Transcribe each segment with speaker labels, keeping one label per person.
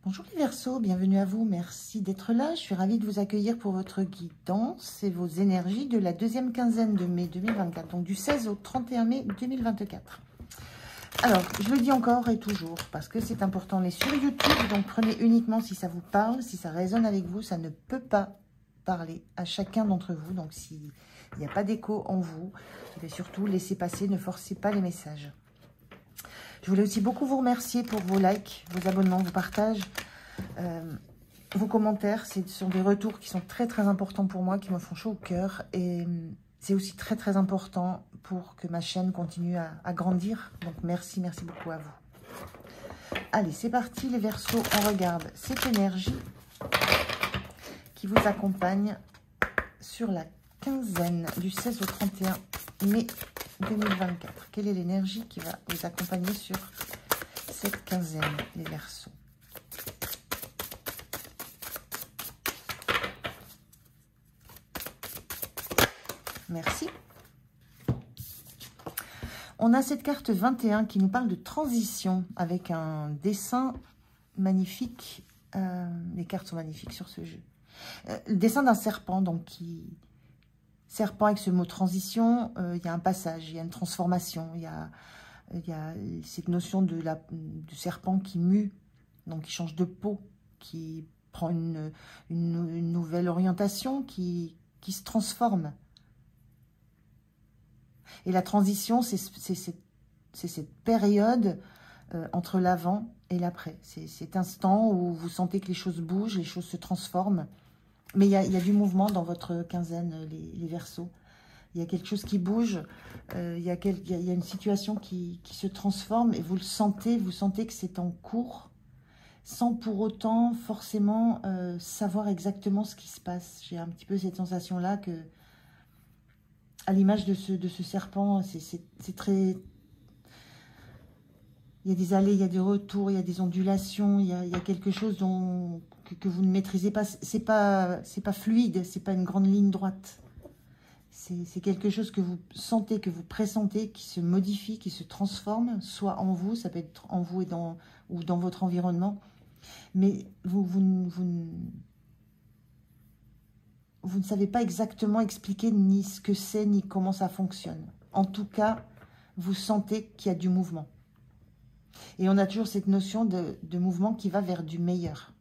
Speaker 1: Bonjour les Verseaux, bienvenue à vous, merci d'être là. Je suis ravie de vous accueillir pour votre guidance et vos énergies de la deuxième quinzaine de mai 2024, donc du 16 au 31 mai 2024. Alors, je le dis encore et toujours, parce que c'est important, on est sur YouTube, donc prenez uniquement si ça vous parle, si ça résonne avec vous, ça ne peut pas parler à chacun d'entre vous, donc s'il n'y a pas d'écho en vous, et surtout laissez passer, ne forcez pas les messages. Je voulais aussi beaucoup vous remercier pour vos likes, vos abonnements, vos partages, vos commentaires. Ce sont des retours qui sont très très importants pour moi, qui me font chaud au cœur. Et c'est aussi très très important pour que ma chaîne continue à grandir. Donc merci, merci beaucoup à vous. Allez, c'est parti les Verseaux, on regarde cette énergie qui vous accompagne sur la quinzaine du 16 au 31 mai 2024. Quelle est l'énergie qui va vous accompagner sur cette quinzaine, les Verseaux? Merci. On a cette carte 21 qui nous parle de transition avec un dessin magnifique. Les cartes sont magnifiques sur ce jeu. Le dessin d'un serpent, donc serpent avec ce mot transition, il y a un passage, il y a une transformation, il y a cette notion du serpent qui mue, donc qui change de peau, qui prend une nouvelle orientation, qui se transforme. Et la transition, c'est cette période entre l'avant et l'après. C'est cet instant où vous sentez que les choses bougent, les choses se transforment. Mais il y a du mouvement dans votre quinzaine, les Verseaux. Il y a quelque chose qui bouge, il y a une situation qui se transforme et vous le sentez, vous sentez que c'est en cours, sans pour autant forcément savoir exactement ce qui se passe. J'ai un petit peu cette sensation-là que, à l'image de ce serpent, c'est très... Il y a des allées, il y a des retours, il y a des ondulations, il y a quelque chose que vous ne maîtrisez pas. C'est pas fluide, c'est pas une grande ligne droite. C'est quelque chose que vous sentez, que vous pressentez, qui se modifie, qui se transforme, soit en vous, ça peut être en vous ou dans votre environnement. Mais vous ne savez pas exactement expliquer ni ce que c'est, ni comment ça fonctionne. En tout cas, vous sentez qu'il y a du mouvement. Et on a toujours cette notion de mouvement qui va vers du meilleur.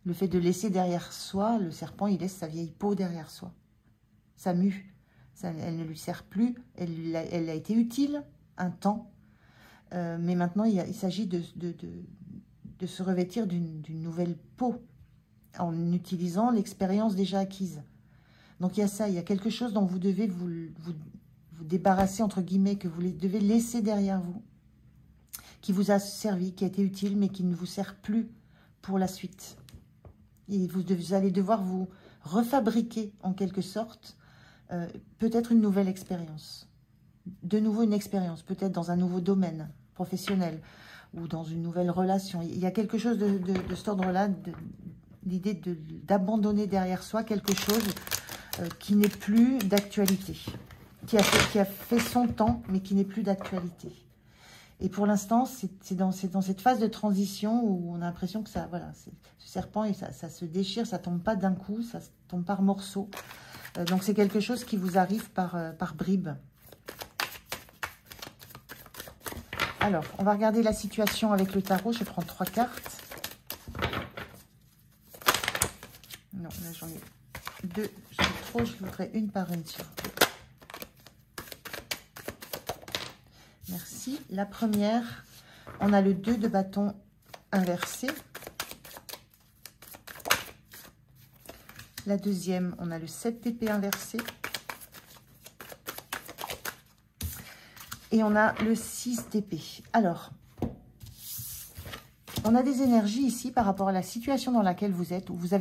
Speaker 1: Le fait de laisser derrière soi, le serpent, il laisse sa vieille peau derrière soi. Ça mue. Elle ne lui sert plus. Elle a été utile un temps. Mais maintenant, il s'agit de se revêtir d'une nouvelle peau en utilisant l'expérience déjà acquise. Donc il y a ça, il y a quelque chose dont vous devez vous débarrasser, entre guillemets, que vous devez laisser derrière vous, qui vous a servi, qui a été utile, mais qui ne vous sert plus pour la suite. Et vous allez devoir vous refabriquer, en quelque sorte, peut-être une nouvelle expérience. De nouveau une expérience, peut-être dans un nouveau domaine professionnel ou dans une nouvelle relation. Il y a quelque chose de cet ordre-là, l'idée d'abandonner derrière soi quelque chose qui n'est plus d'actualité, qui a fait son temps, mais qui n'est plus d'actualité. Et pour l'instant, c'est dans cette phase de transition où on a l'impression que ça, voilà, ce serpent, et ça se déchire, ça tombe pas d'un coup, ça tombe par morceaux. Donc c'est quelque chose qui vous arrive par bribes. Alors, on va regarder la situation avec le tarot. Je prends 3 cartes. Non, là j'en ai 2. J'en ai trop, je voudrais une par une, s'il vous plaît. Merci. La première, on a le 2 de bâton inversé. La deuxième, on a le 7 d'épée inversé. Et on a le 6 d'épée. Alors, on a des énergies ici par rapport à la situation dans laquelle vous êtes, où vous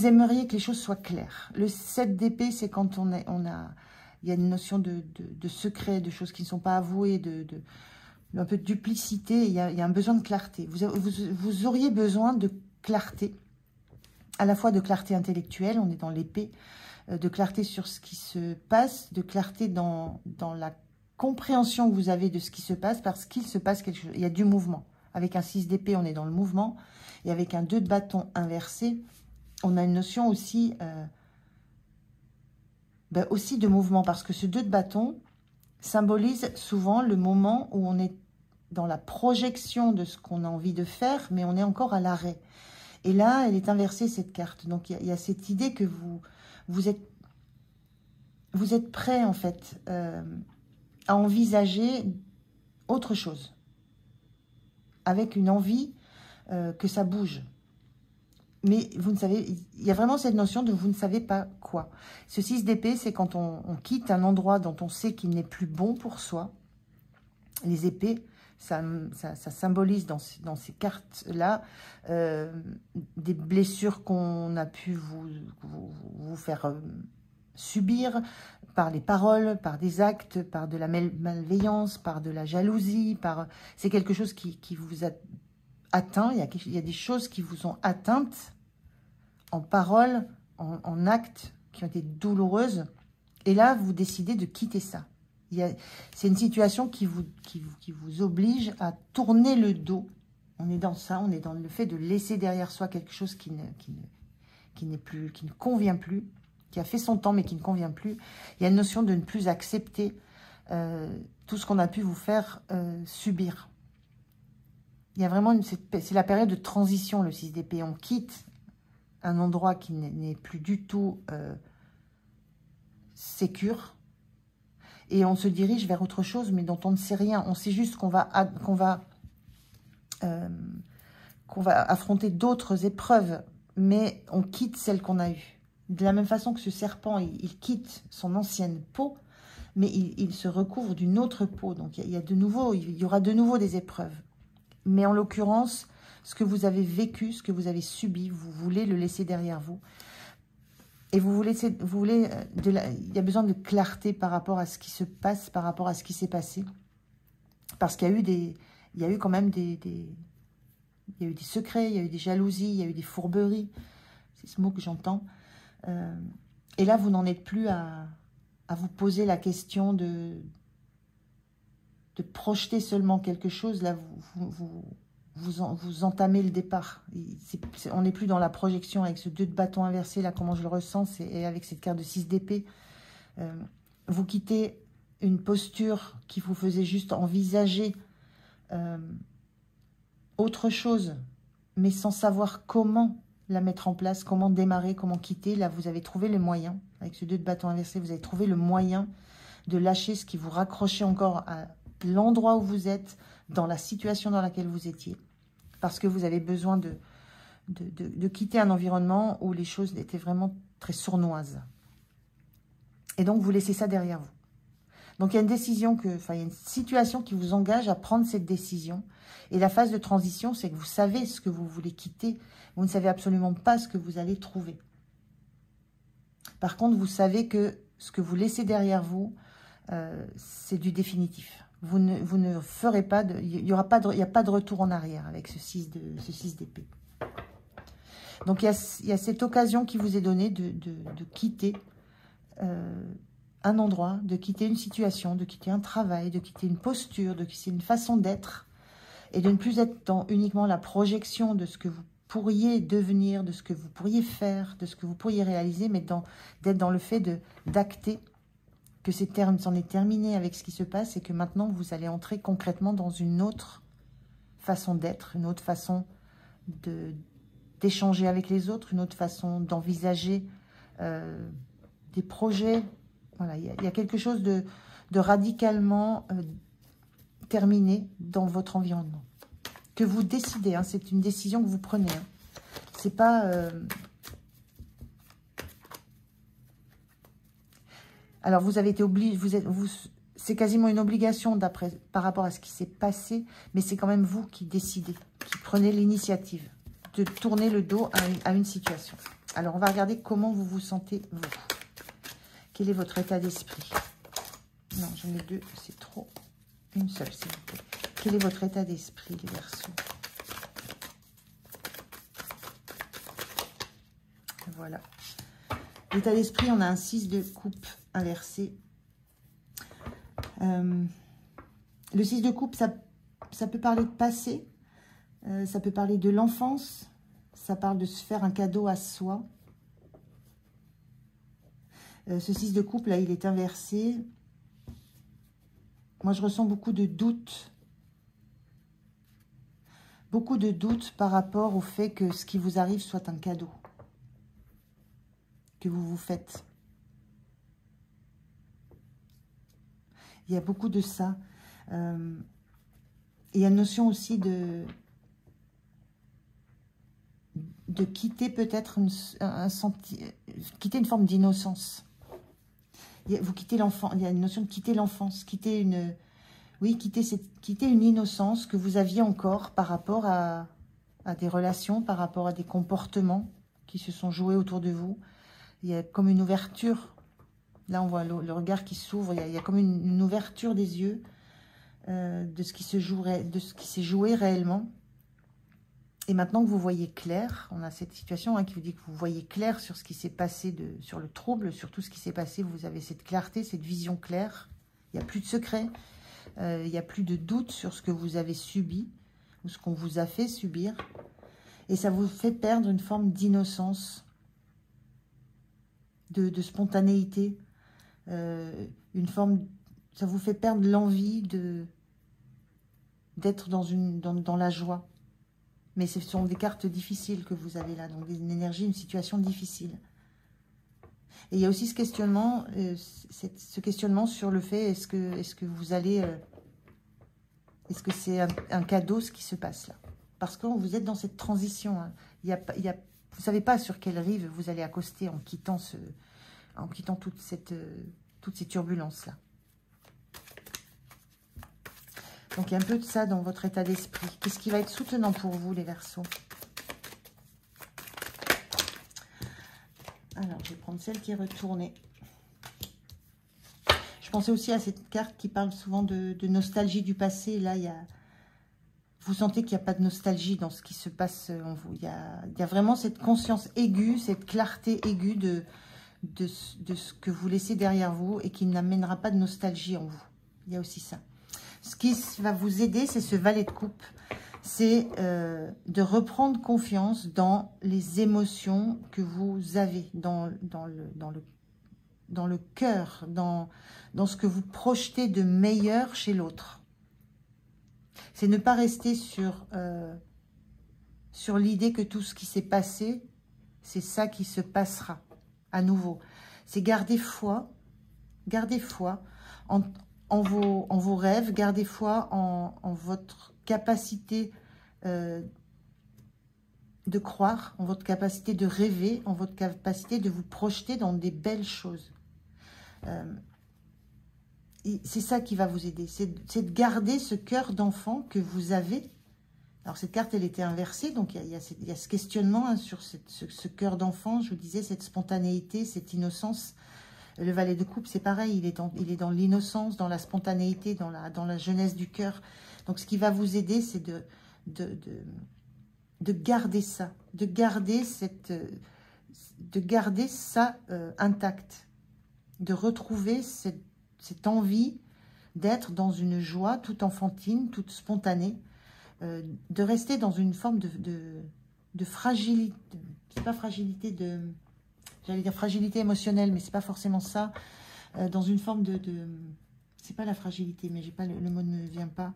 Speaker 1: aimeriez que les choses soient claires. Le 7 d'épée, c'est quand il y a une notion de secret, de choses qui ne sont pas avouées, un peu de duplicité. Il y a un besoin de clarté. Vous auriez besoin de clarté, à la fois de clarté intellectuelle, on est dans l'épée, de clarté sur ce qui se passe, de clarté dans la compréhension que vous avez de ce qui se passe, parce qu'il se passe quelque chose. Il y a du mouvement. Avec un 6 d'épée, on est dans le mouvement. Et avec un 2 de bâton inversé, on a une notion aussi, aussi de mouvement. Parce que ce 2 de bâton symbolise souvent le moment où on est dans la projection de ce qu'on a envie de faire, mais on est encore à l'arrêt. Et là, elle est inversée, cette carte. Donc, il y a cette idée que vous êtes prêt, en fait, à envisager autre chose. Avec une envie que ça bouge. Mais vous ne savez, il y a vraiment cette notion de vous ne savez pas quoi. Ce 6 d'épée, c'est quand on quitte un endroit dont on sait qu'il n'est plus bon pour soi. Les épées, ça symbolise dans ces cartes-là des blessures qu'on a pu vous faire subir par les paroles, par des actes, par de la malveillance, par de la jalousie. C'est quelque chose qui vous a atteint. Il y a des choses qui vous ont atteintes en paroles, en actes qui ont été douloureuses. Et là, vous décidez de quitter ça. C'est une situation qui vous oblige à tourner le dos. On est dans ça, on est dans le fait de laisser derrière soi quelque chose qui ne convient plus, qui a fait son temps mais qui ne convient plus. Il y a une notion de ne plus accepter tout ce qu'on a pu vous faire subir. Il y a vraiment c'est la période de transition, le 6 d'épée. On quitte un endroit qui n'est plus du tout sécure. Et on se dirige vers autre chose, mais dont on ne sait rien. On sait juste qu'on va affronter d'autres épreuves, mais on quitte celle qu'on a eue. De la même façon que ce serpent, il quitte son ancienne peau, mais il se recouvre d'une autre peau. Donc il y aura de nouveau des épreuves. Mais en l'occurrence, ce que vous avez vécu, ce que vous avez subi, vous voulez le laisser derrière vous. Et il y a besoin de clarté par rapport à ce qui se passe, par rapport à ce qui s'est passé. Parce qu'il y a eu quand même il y a eu des secrets, il y a eu des jalousies, il y a eu des fourberies. C'est ce mot que j'entends. Et là, vous n'en êtes plus à vous poser la question de projeter seulement quelque chose. Là, vous entamez le départ. On n'est plus dans la projection avec ce 2 de bâton inversé, là, comment je le ressens, et avec cette carte de 6 d'épée. Vous quittez une posture qui vous faisait juste envisager autre chose, mais sans savoir comment la mettre en place, comment démarrer, comment quitter. Là, vous avez trouvé le moyen. Avec ce 2 de bâton inversé, vous avez trouvé le moyen de lâcher ce qui vous raccrochait encore à l'endroit où vous êtes, dans la situation dans laquelle vous étiez. Parce que vous avez besoin de quitter un environnement où les choses étaient vraiment très sournoises. Et donc, vous laissez ça derrière vous. Donc, il y a une décision, il y a une situation qui vous engage à prendre cette décision. Et la phase de transition, c'est que vous savez ce que vous voulez quitter. Vous ne savez absolument pas ce que vous allez trouver. Par contre, vous savez que ce que vous laissez derrière vous, c'est du définitif. Vous ne ferez pas il n'y a pas de retour en arrière avec ce 6 d'épée. Donc, il y a cette occasion qui vous est donnée de quitter un endroit, de quitter une situation, de quitter un travail, de quitter une posture, de quitter une façon d'être et de ne plus être dans uniquement la projection de ce que vous pourriez devenir, de ce que vous pourriez faire, de ce que vous pourriez réaliser, mais d'être dans le fait d'acter que c'en est terminé avec ce qui se passe et que maintenant, vous allez entrer concrètement dans une autre façon d'être, une autre façon d'échanger avec les autres, une autre façon d'envisager des projets. Voilà, il y a quelque chose de radicalement terminé dans votre environnement. Que vous décidez, hein, c'est une décision que vous prenez. Hein. C'est pas... Alors, vous avez été obligé, c'est quasiment une obligation par rapport à ce qui s'est passé, mais c'est quand même vous qui décidez, qui prenez l'initiative de tourner le dos à une situation. Alors, on va regarder comment vous vous sentez, vous. Quel est votre état d'esprit? Non, j'en ai deux, c'est trop. Une seule, s'il vous plaît. Quel est votre état d'esprit, les Verseaux? Voilà. L'état d'esprit, on a un 6 de coupe inversé. Le 6 de coupe, ça peut parler de passé, ça peut parler de l'enfance, ça parle de se faire un cadeau à soi. Ce 6 de coupe, là, il est inversé. Moi, je ressens beaucoup de doutes. Beaucoup de doutes par rapport au fait que ce qui vous arrive soit un cadeau. Que vous vous faites. Il y a beaucoup de ça. Il y a une notion aussi de quitter peut-être quitter une forme d'innocence. Vous quittez l'enfant. Il y a une notion de quitter l'enfance, quitter une innocence que vous aviez encore par rapport à des relations, par rapport à des comportements qui se sont joués autour de vous. Il y a comme une ouverture. Là, on voit le regard qui s'ouvre. Il y a comme une ouverture des yeux de ce qui s'est joué réellement. Et maintenant que vous voyez clair, on a cette situation qui vous dit que vous voyez clair sur ce qui s'est passé, sur le trouble, sur tout ce qui s'est passé. Vous avez cette clarté, cette vision claire. Il n'y a plus de secret. Il n'y a plus de doute sur ce que vous avez subi ou ce qu'on vous a fait subir. Et ça vous fait perdre une forme d'innocence, de spontanéité. Ça vous fait perdre l'envie d'être dans la joie. Mais ce sont des cartes difficiles que vous avez là, donc une énergie, une situation difficile. Et il y a aussi ce questionnement sur le fait, est-ce que vous allez... est-ce que c'est un cadeau ce qui se passe là? Parce que vous êtes dans cette transition. Hein. Vous ne savez pas sur quelle rive vous allez accoster en quittant toutes ces turbulences-là. Donc, il y a un peu de ça dans votre état d'esprit. Qu'est-ce qui va être soutenant pour vous, les Verseaux? Alors, je vais prendre celle qui est retournée. Je pensais aussi à cette carte qui parle souvent de nostalgie du passé. Là, vous sentez qu'il n'y a pas de nostalgie dans ce qui se passe en vous. Il y a vraiment cette conscience aiguë, cette clarté aiguë de ce que vous laissez derrière vous et qui n'amènera pas de nostalgie en vous. Il y a aussi ça. Ce qui va vous aider, c'est ce valet de coupe. C'est de reprendre confiance dans les émotions que vous avez, dans le cœur, dans ce que vous projetez de meilleur chez l'autre. C'est ne pas rester sur l'idée que tout ce qui s'est passé, c'est ça qui se passera à nouveau. C'est garder foi en vos rêves, gardez foi en votre capacité de croire, en votre capacité de rêver, en votre capacité de vous projeter dans des belles choses. C'est ça qui va vous aider, c'est de garder ce cœur d'enfant que vous avez. Alors cette carte, elle était inversée, donc il y a ce questionnement sur ce cœur d'enfant, je vous disais, cette spontanéité, cette innocence. Le valet de coupe, c'est pareil, il est dans l'innocence, dans la spontanéité, dans la jeunesse du cœur. Donc, ce qui va vous aider, c'est de garder ça, de garder ça intact, de retrouver cette envie d'être dans une joie toute enfantine, toute spontanée, de rester dans une forme de fragilité, c'est pas fragilité j'allais dire fragilité émotionnelle, mais c'est pas forcément ça. Dans une forme c'est pas la fragilité, mais j'ai pas le mot ne me vient pas.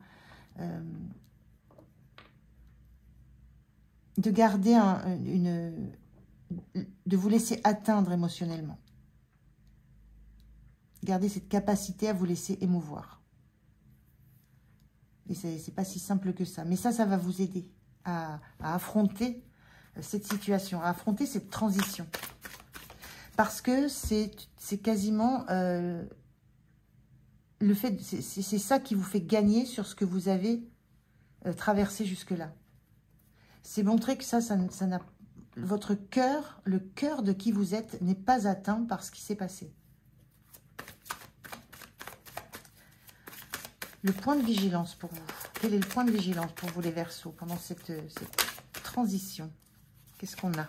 Speaker 1: De garder de vous laisser atteindre émotionnellement. Garder cette capacité à vous laisser émouvoir. Et c'est pas si simple que ça. Mais ça va vous aider à affronter cette situation, à affronter cette transition. Parce que c'est quasiment c'est ça qui vous fait gagner sur ce que vous avez traversé jusque-là. C'est montrer que votre cœur, le cœur de qui vous êtes, n'est pas atteint par ce qui s'est passé. Le point de vigilance pour vous. Quel est le point de vigilance pour vous, les Verseaux, pendant cette transition? Qu'est-ce qu'on a?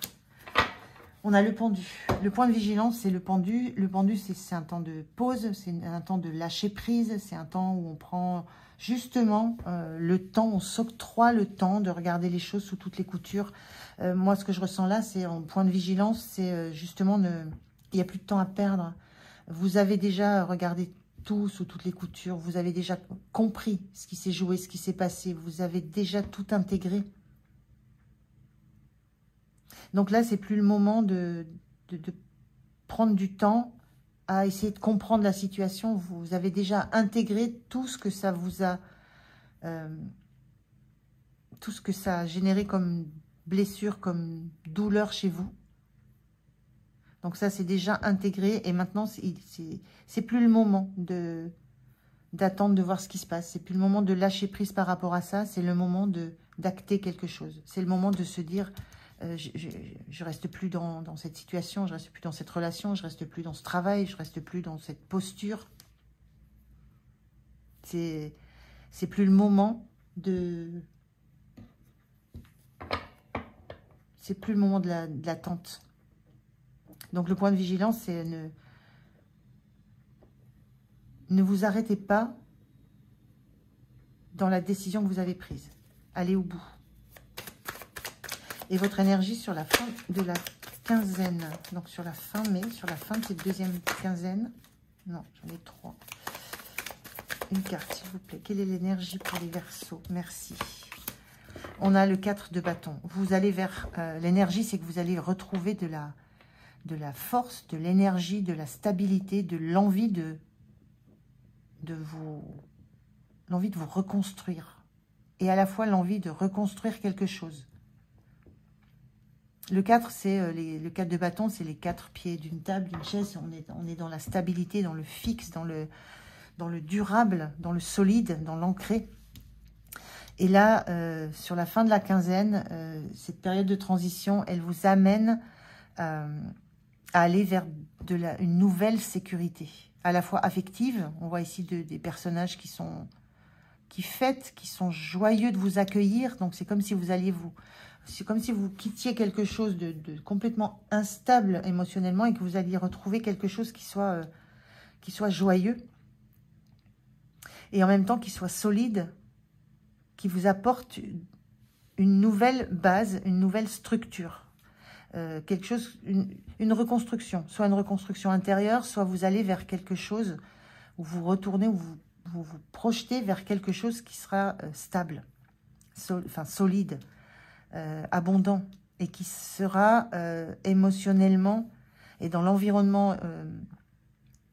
Speaker 1: On a le pendu. Le point de vigilance, c'est le pendu. Le pendu, c'est un temps de pause, c'est un temps de lâcher prise, c'est un temps où on prend justement, le temps, on s'octroie le temps de regarder les choses sous toutes les coutures. Moi, ce que je ressens là, c'est en point de vigilance, c'est justement, il n'y a plus de temps à perdre. Vous avez déjà regardé tout sous toutes les coutures, vous avez déjà compris ce qui s'est joué, ce qui s'est passé, vous avez déjà tout intégré. Donc là, c'est plus le moment de prendre du temps à essayer de comprendre la situation. Vous avez déjà intégré tout ce que ça vous a... tout ce que ça a généré comme blessure, comme douleur chez vous. Donc ça, c'est déjà intégré. Et maintenant, c'est plus le moment d'attendre de voir ce qui se passe. C'est plus le moment de lâcher prise par rapport à ça. C'est le moment d'acter quelque chose. C'est le moment de se dire... je reste plus dans cette situation, je reste plus dans cette relation, je reste plus dans ce travail, je reste plus dans cette posture. C'est plus le moment de... C'est plus le moment de l'attente. Donc le point de vigilance, c'est ne vous arrêtez pas dans la décision que vous avez prise. Allez au bout. Et votre énergie sur la fin de la quinzaine. Donc sur la fin mai, sur la fin de cette deuxième quinzaine. Non, j'en ai 3. Une carte, s'il vous plaît. Quelle est l'énergie pour les Verseaux? Merci. On a le 4 de bâton. Vous allez vers... l'énergie, c'est que vous allez retrouver de la force, de l'énergie, de la stabilité, de l'envie de vous reconstruire. Et à la fois l'envie de reconstruire quelque chose. Le 4, c'est le 4 de bâton, c'est les 4 pieds d'une table, d'une chaise. On est dans la stabilité, dans le fixe, dans le durable, dans le solide, dans l'ancré. Et là, sur la fin de la quinzaine, cette période de transition, elle vous amène à aller vers une nouvelle sécurité, à la fois affective. On voit ici des personnages qui fêtent, qui sont joyeux de vous accueillir. Donc c'est comme si vous alliez c'est comme si vous quittiez quelque chose de complètement instable émotionnellement et que vous alliez retrouver quelque chose qui soit joyeux et en même temps qui soit solide, qui vous apporte une nouvelle base, une nouvelle structure, quelque chose, une reconstruction, soit une reconstruction intérieure, soit vous allez vers quelque chose où vous retournez, où vous vous projetez vers quelque chose qui sera stable, solide, abondant, et qui sera émotionnellement et dans l'environnement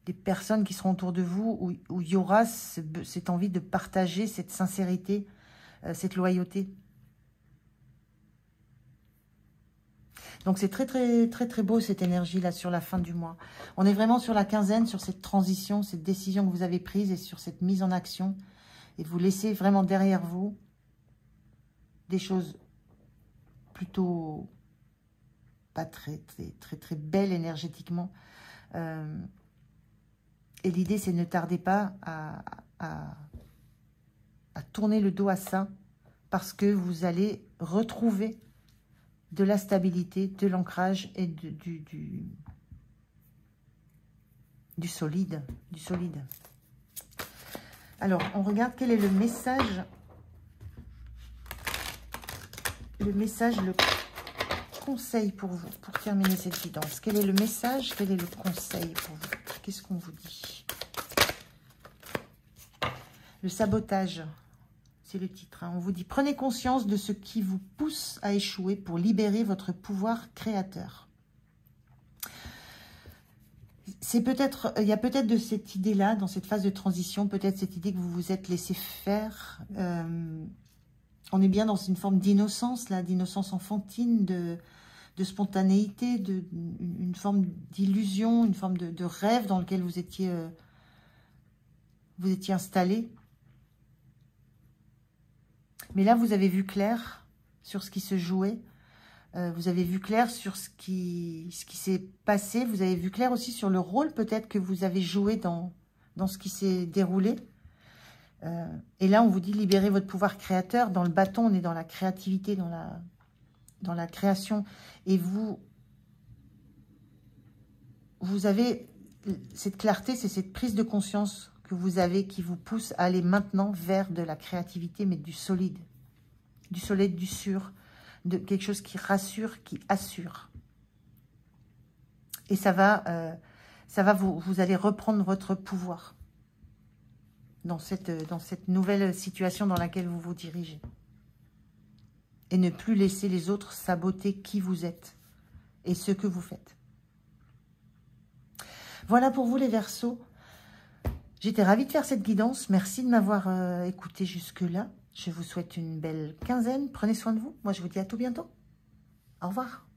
Speaker 1: des personnes qui seront autour de vous, où il y aura cette envie de partager cette sincérité, cette loyauté. Donc c'est très très très très beau cette énergie là sur la fin du mois. On est vraiment sur la quinzaine, sur cette transition, cette décision que vous avez prise et sur cette mise en action. Et vous laissez vraiment derrière vous des choses plutôt pas très belles énergétiquement. Et l'idée c'est ne tardez pas à tourner le dos à ça, parce que vous allez retrouver de la stabilité, de l'ancrage et du solide. Alors, on regarde quel est le message. Le conseil pour vous, pour terminer cette guidance. Quel est le message, quel est le conseil pour vous? Qu'est-ce qu'on vous dit? Le sabotage. C'est le titre. Hein. On vous dit, prenez conscience de ce qui vous pousse à échouer pour libérer votre pouvoir créateur. C'est peut-être, il y a peut-être de cette idée-là, dans cette phase de transition, peut-être cette idée que vous vous êtes laissé faire. On est bien dans une forme d'innocence, là, d'innocence enfantine, de spontanéité, une forme d'illusion, une forme de rêve dans lequel vous étiez installé. Mais là, vous avez vu clair sur ce qui se jouait. Vous avez vu clair sur ce qui s'est passé. Vous avez vu clair aussi sur le rôle peut-être que vous avez joué dans ce qui s'est déroulé. Et là, on vous dit libérez votre pouvoir créateur. Dans le bâton, on est dans la créativité, dans la création. Et vous avez cette clarté, c'est cette prise de conscience que vous avez qui vous pousse à aller maintenant vers de la créativité, mais du solide, du sûr, de quelque chose qui rassure, qui assure. Et ça va vous allez reprendre votre pouvoir dans cette nouvelle situation dans laquelle vous vous dirigez. Et ne plus laisser les autres saboter qui vous êtes et ce que vous faites. Voilà pour vous les Verseaux. J'étais ravie de faire cette guidance. Merci de m'avoir écouté jusque-là. Je vous souhaite une belle quinzaine. Prenez soin de vous. Moi, je vous dis à tout bientôt. Au revoir.